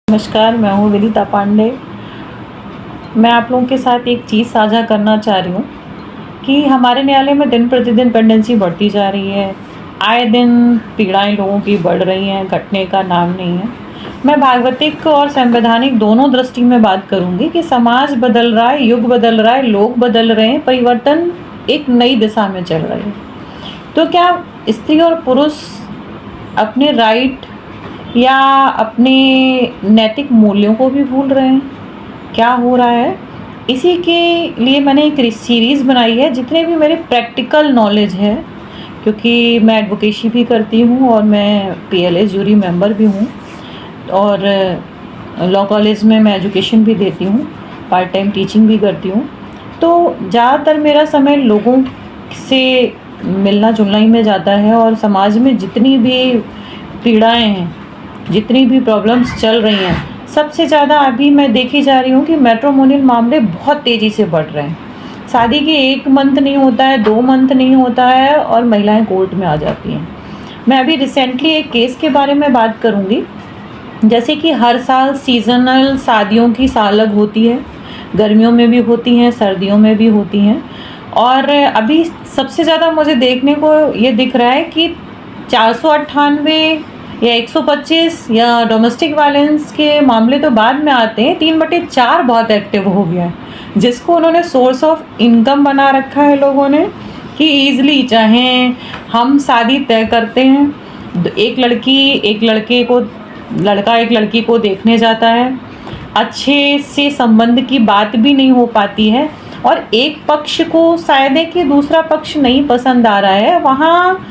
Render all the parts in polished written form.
नमस्कार, मैं हूँ विनीता पांडे। मैं आप लोगों के साथ एक चीज़ साझा करना चाह रही हूँ कि हमारे न्यायालय में दिन प्रतिदिन पेंडेंसी बढ़ती जा रही है। आए दिन पीड़ाएं लोगों की बढ़ रही हैं, घटने का नाम नहीं है। मैं भागवतिक और संवैधानिक दोनों दृष्टि में बात करूँगी कि समाज बदल रहा है, युग बदल रहा है, लोग बदल रहे हैं, परिवर्तन एक नई दिशा में चल रही है। तो क्या स्त्री और पुरुष अपने राइट या अपने नैतिक मूल्यों को भी भूल रहे हैं? क्या हो रहा है? इसी के लिए मैंने एक सीरीज़ बनाई है। जितने भी मेरे प्रैक्टिकल नॉलेज है, क्योंकि मैं एडवोकेसी भी करती हूँ और मैं पीएलएस जूरी मेंबर भी हूँ और लॉ कॉलेज में मैं एजुकेशन भी देती हूँ, पार्ट टाइम टीचिंग भी करती हूँ। तो ज़्यादातर मेरा समय लोगों से मिलना जुलना ही में जाता है और समाज में जितनी भी पीड़ाएं हैं, जितनी भी प्रॉब्लम्स चल रही हैं, सबसे ज़्यादा अभी मैं देखी जा रही हूँ कि मैट्रिमोनियल मामले बहुत तेज़ी से बढ़ रहे हैं। शादी के 1 मंथ नहीं होता है, 2 मंथ नहीं होता है और महिलाएं कोर्ट में आ जाती हैं। मैं अभी रिसेंटली एक केस के बारे में बात करूँगी। जैसे कि हर साल सीजनल शादियों की सालग होती है, गर्मियों में भी होती हैं, सर्दियों में भी होती हैं। और अभी सबसे ज़्यादा मुझे देखने को ये दिख रहा है कि 498 या 125 या डोमेस्टिक वायलेंस के मामले तो बाद में आते हैं, 3/4 बहुत एक्टिव हो गया है, जिसको उन्होंने सोर्स ऑफ इनकम बना रखा है लोगों ने कि ईज़िली चाहे हम शादी तय करते हैं, एक लड़की को देखने जाता है, अच्छे से संबंध की बात भी नहीं हो पाती है और एक पक्ष को शायद है कि दूसरा पक्ष नहीं पसंद आ रहा है, वहाँ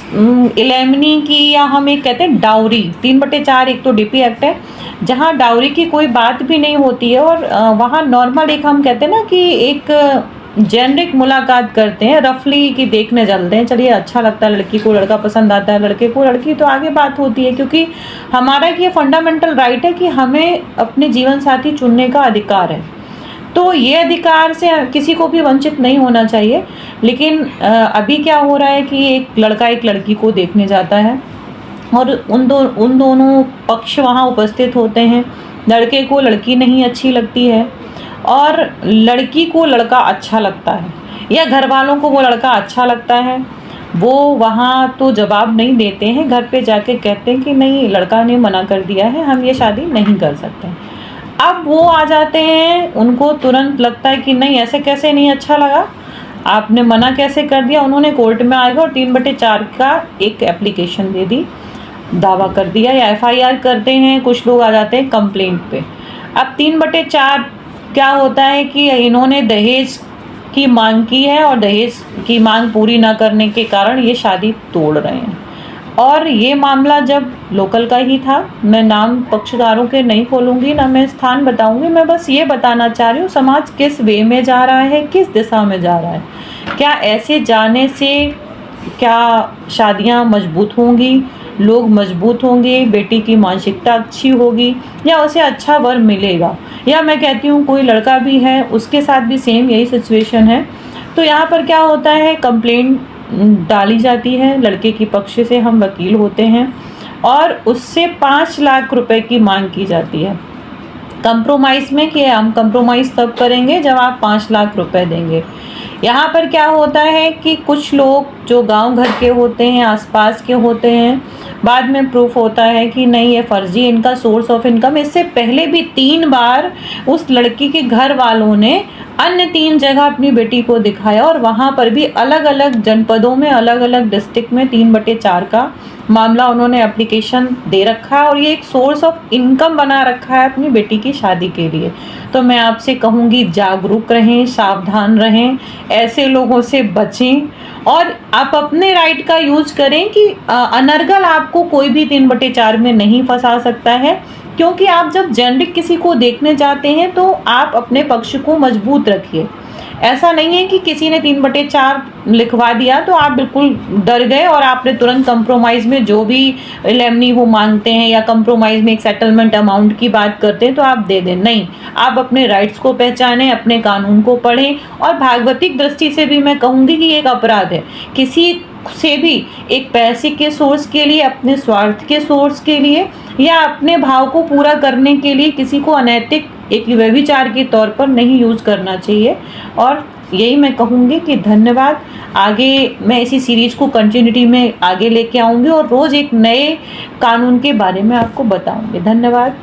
इलेमनी की या हम एक कहते हैं डाउरी 3/4 एक तो डीपी एक्ट है, जहाँ डाउरी की कोई बात भी नहीं होती है और वहाँ नॉर्मल एक हम कहते हैं ना कि एक जेनरिक मुलाकात करते हैं, रफली कि देखने चलते हैं, चलिए अच्छा लगता है, लड़की को लड़का पसंद आता है, लड़के को लड़की, तो आगे बात होती है। क्योंकि हमारा ये फंडामेंटल राइट है कि हमें अपने जीवन साथी चुनने का अधिकार है, तो ये अधिकार से किसी को भी वंचित नहीं होना चाहिए। लेकिन अभी क्या हो रहा है कि एक लड़का एक लड़की को देखने जाता है और उन दोनों पक्ष वहाँ उपस्थित होते हैं। लड़के को लड़की नहीं अच्छी लगती है और लड़की को लड़का अच्छा लगता है या घर वालों को वो लड़का अच्छा लगता है। वो वहाँ तो जवाब नहीं देते हैं, घर पे जाके कहते हैं कि नहीं, लड़का ने मना कर दिया है, हम ये शादी नहीं कर सकते। अब वो आ जाते हैं, उनको तुरंत लगता है कि नहीं, ऐसे कैसे नहीं अच्छा लगा, आपने मना कैसे कर दिया। उन्होंने कोर्ट में आएगा और 3/4 का एक एप्लीकेशन दे दी, दावा कर दिया या एफआईआर करते हैं। कुछ लोग आ जाते हैं कंप्लेंट पे। अब 3/4 क्या होता है कि इन्होंने दहेज की मांग की है और दहेज की मांग पूरी ना करने के कारण ये शादी तोड़ रहे हैं। और ये मामला जब लोकल का ही था, मैं नाम पक्षकारों के नहीं खोलूँगी, ना मैं स्थान बताऊँगी, मैं बस ये बताना चाह रही हूँ समाज किस वे में जा रहा है, किस दिशा में जा रहा है। क्या ऐसे जाने से क्या शादियाँ मजबूत होंगी, लोग मजबूत होंगे, बेटी की मानसिकता अच्छी होगी या उसे अच्छा वर मिलेगा? या मैं कहती हूँ कोई लड़का भी है, उसके साथ भी सेम यही सिचुएशन है। तो यहाँ पर क्या होता है, कंप्लेंट डाली जाती है, लड़के की पक्ष से हम वकील होते हैं और उससे 5 लाख रुपए की मांग की जाती है कंप्रोमाइज़ में कि हम कंप्रोमाइज़ तब करेंगे जब आप 5 लाख रुपए देंगे। यहाँ पर क्या होता है कि कुछ लोग जो गांव घर के होते हैं, आसपास के होते हैं, बाद में प्रूफ होता है कि नहीं, ये फर्जी इनका सोर्स ऑफ इनकम। इससे पहले भी 3 बार उस लड़की के घर वालों ने अन्य 3 जगह अपनी बेटी को दिखाया और वहाँ पर भी अलग अलग जनपदों में, अलग अलग डिस्ट्रिक्ट में 3/4 का मामला उन्होंने एप्लीकेशन दे रखा है और ये एक सोर्स ऑफ इनकम बना रखा है अपनी बेटी की शादी के लिए। तो मैं आपसे कहूँगी, जागरूक रहें, सावधान रहें, ऐसे लोगों से बचें और आप अपने राइट का यूज करें कि अनर्गल आपको कोई भी 3/4 में नहीं फंसा सकता है। क्योंकि आप जब जेनरिक किसी को देखने जाते हैं तो आप अपने पक्ष को मजबूत रखिए। ऐसा नहीं है कि किसी ने 3/4 लिखवा दिया तो आप बिल्कुल डर गए और आपने तुरंत कंप्रोमाइज़ में जो भी लेमनी वो मांगते हैं या कंप्रोमाइज़ में एक सेटलमेंट अमाउंट की बात करते हैं तो आप दे दें। नहीं, आप अपने राइट्स को पहचानें, अपने कानून को पढ़ें। और भागवतिक दृष्टि से भी मैं कहूँगी कि ये एक अपराध है किसी से भी एक पैसे के सोर्स के लिए, अपने स्वार्थ के सोर्स के लिए या अपने भाव को पूरा करने के लिए किसी को अनैतिक एक व्यभिचार के तौर पर नहीं यूज़ करना चाहिए। और यही मैं कहूँगी कि धन्यवाद। आगे मैं इसी सीरीज को कंटिन्यूटी में आगे लेके आऊँगी और रोज़ एक नए कानून के बारे में आपको बताऊँगी। धन्यवाद।